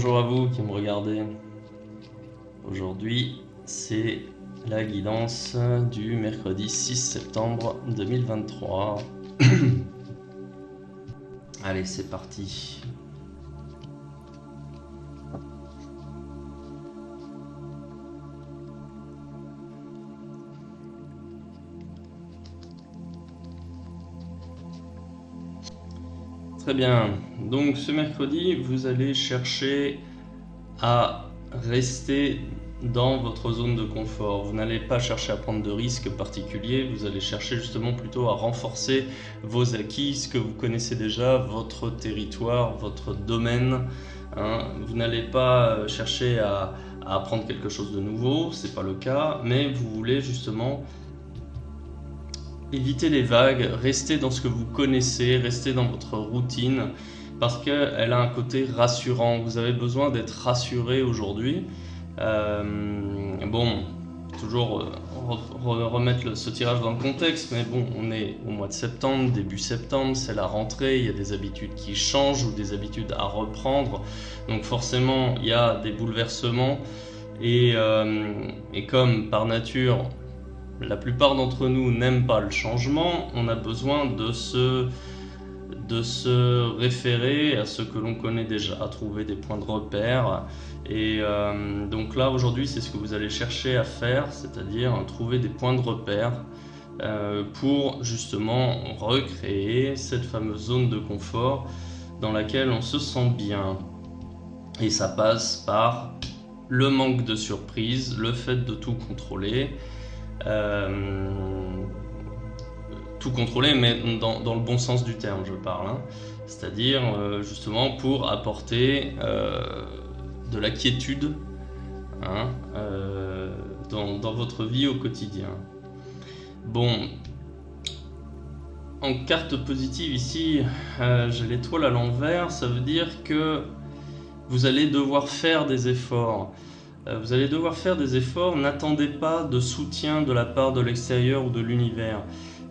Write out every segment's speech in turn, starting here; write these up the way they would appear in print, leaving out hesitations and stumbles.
bonjour à vous qui me regardez. Aujourd'hui, c'est la guidance du mercredi 6 septembre 2023. Allez, c'est parti. Très bien, donc ce mercredi, vous allez chercher à rester dans votre zone de confort. Vous n'allez pas chercher à prendre de risques particuliers, vous allez chercher justement plutôt à renforcer vos acquis, ce que vous connaissez déjà, votre territoire, votre domaine. Vous n'allez pas chercher à apprendre quelque chose de nouveau, c'est pas le cas, mais vous voulez justement éviter les vagues, rester dans ce que vous connaissez, rester dans votre routine, parce qu'elle a un côté rassurant. Vous avez besoin d'être rassuré aujourd'hui. Bon, toujours remettre ce tirage dans le contexte, mais bon, on est au mois de septembre, début septembre, c'est la rentrée, il y a des habitudes qui changent ou des habitudes à reprendre. Donc forcément, il y a des bouleversements et comme par nature, la plupart d'entre nous n'aiment pas le changement, on a besoin de se référer à ce que l'on connaît déjà, à trouver des points de repère. Et donc là, aujourd'hui, c'est ce que vous allez chercher à faire, c'est-à-dire trouver des points de repère pour justement recréer cette fameuse zone de confort dans laquelle on se sent bien. Et ça passe par le manque de surprise, le fait de tout contrôler, mais dans le bon sens du terme, je parle, c'est-à-dire justement pour apporter de la quiétude dans votre vie au quotidien. Bon, en carte positive ici, j'ai l'étoile à l'envers, ça veut dire que vous allez devoir faire des efforts. Vous allez devoir faire des efforts, n'attendez pas de soutien de la part de l'extérieur ou de l'univers.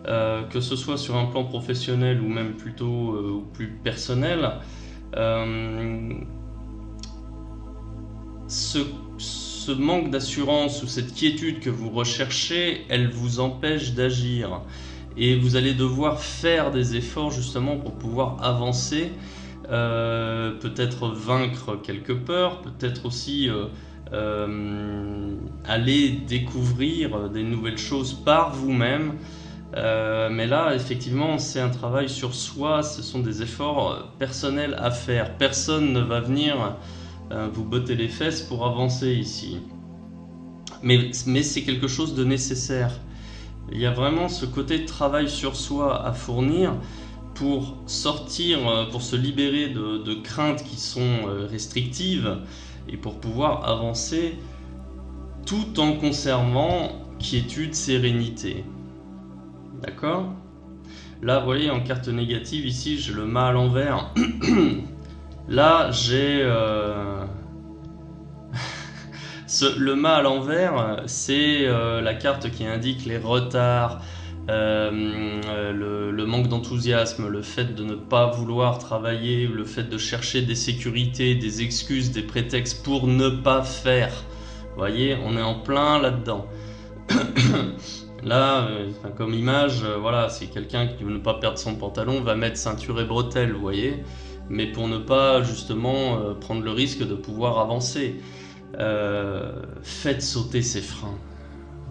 Que ce soit sur un plan professionnel ou même plutôt ou plus personnel, ce manque d'assurance ou cette quiétude que vous recherchez, elle vous empêche d'agir. Et vous allez devoir faire des efforts justement pour pouvoir avancer, peut-être vaincre quelques peurs, peut-être aussi aller découvrir des nouvelles choses par vous-même. Mais là, effectivement, c'est un travail sur soi, ce sont des efforts personnels à faire. Personne ne va venir vous botter les fesses pour avancer ici. Mais c'est quelque chose de nécessaire. Il y a vraiment ce côté travail sur soi à fournir pour sortir, pour se libérer de craintes qui sont restrictives et pour pouvoir avancer tout en conservant quiétude, sérénité. D'accord ? Là, vous voyez, en carte négative, ici, j'ai le mât à l'envers. Là, j'ai... le mât à l'envers, c'est la carte qui indique les retards, le manque d'enthousiasme, le fait de ne pas vouloir travailler, le fait de chercher des sécurités, des excuses, des prétextes pour ne pas faire. Vous voyez, on est en plein là-dedans. Là, comme image, voilà, c'est quelqu'un qui veut ne pas perdre son pantalon, va mettre ceinture et bretelles, vous voyez, mais pour ne pas justement prendre le risque de pouvoir avancer. Faites sauter ces freins,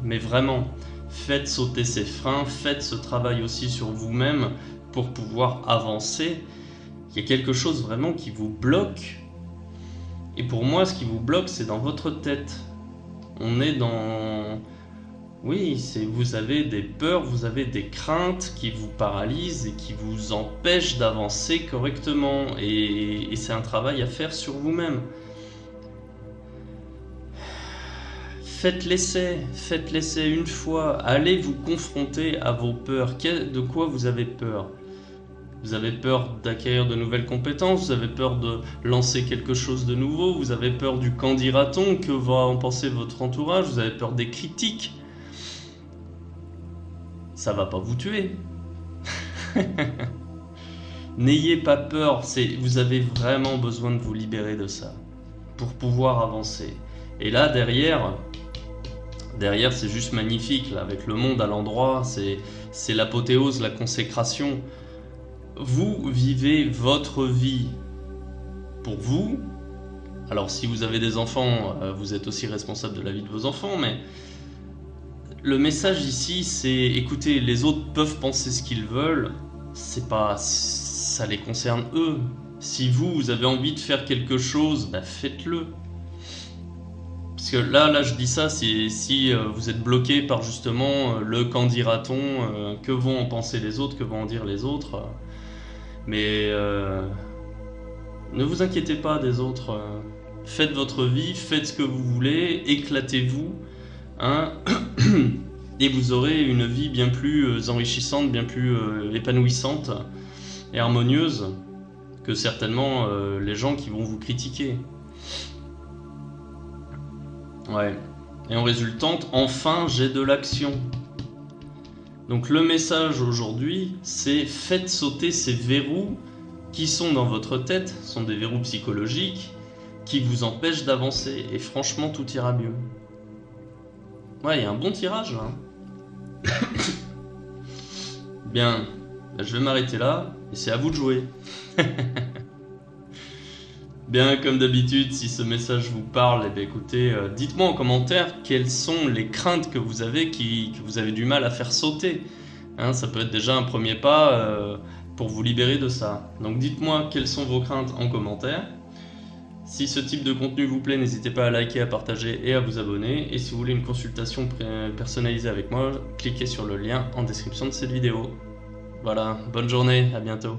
mais vraiment, faites sauter ces freins, faites ce travail aussi sur vous-même pour pouvoir avancer. Il y a quelque chose vraiment qui vous bloque, et pour moi, ce qui vous bloque, c'est dans votre tête. On est dans... Oui, vous avez des peurs, vous avez des craintes qui vous paralysent et qui vous empêchent d'avancer correctement. Et c'est un travail à faire sur vous-même. Faites l'essai une fois. Allez vous confronter à vos peurs. De quoi vous avez peur ? Vous avez peur d'acquérir de nouvelles compétences, vous avez peur de lancer quelque chose de nouveau, vous avez peur du qu'en dira-t-on, que va en penser votre entourage, vous avez peur des critiques. Ça va pas vous tuer. N'ayez pas peur, vous avez vraiment besoin de vous libérer de ça. pour pouvoir avancer. Et là, derrière c'est juste magnifique, là, avec le monde à l'endroit, c'est l'apothéose, la consécration. Vous vivez votre vie pour vous. Alors si vous avez des enfants, vous êtes aussi responsable de la vie de vos enfants, mais le message ici, c'est écoutez, les autres peuvent penser ce qu'ils veulent, ça les concerne eux. Si vous avez envie de faire quelque chose, faites-le. Parce que là je dis ça, si vous êtes bloqué par justement le qu'en dira-t-on, que vont en penser les autres, que vont en dire les autres. Mais ne vous inquiétez pas des autres. Faites votre vie, faites ce que vous voulez, éclatez-vous, hein, et vous aurez une vie bien plus enrichissante, bien plus épanouissante et harmonieuse que certainement les gens qui vont vous critiquer. Ouais. Et en résultante, enfin, j'ai de l'action. Donc le message aujourd'hui, c'est faites sauter ces verrous qui sont dans votre tête, sont des verrous psychologiques, qui vous empêchent d'avancer. Et franchement, tout ira mieux. Ouais, il y a un bon tirage là. Bien, je vais m'arrêter là, et c'est à vous de jouer. Bien, comme d'habitude, si ce message vous parle, eh bien, écoutez, dites-moi en commentaire quelles sont les craintes que vous avez que vous avez du mal à faire sauter. Hein, ça peut être déjà un premier pas pour vous libérer de ça. Donc dites-moi quelles sont vos craintes en commentaire. Si ce type de contenu vous plaît, n'hésitez pas à liker, à partager et à vous abonner. Et si vous voulez une consultation personnalisée avec moi, cliquez sur le lien en description de cette vidéo. Voilà, bonne journée, à bientôt.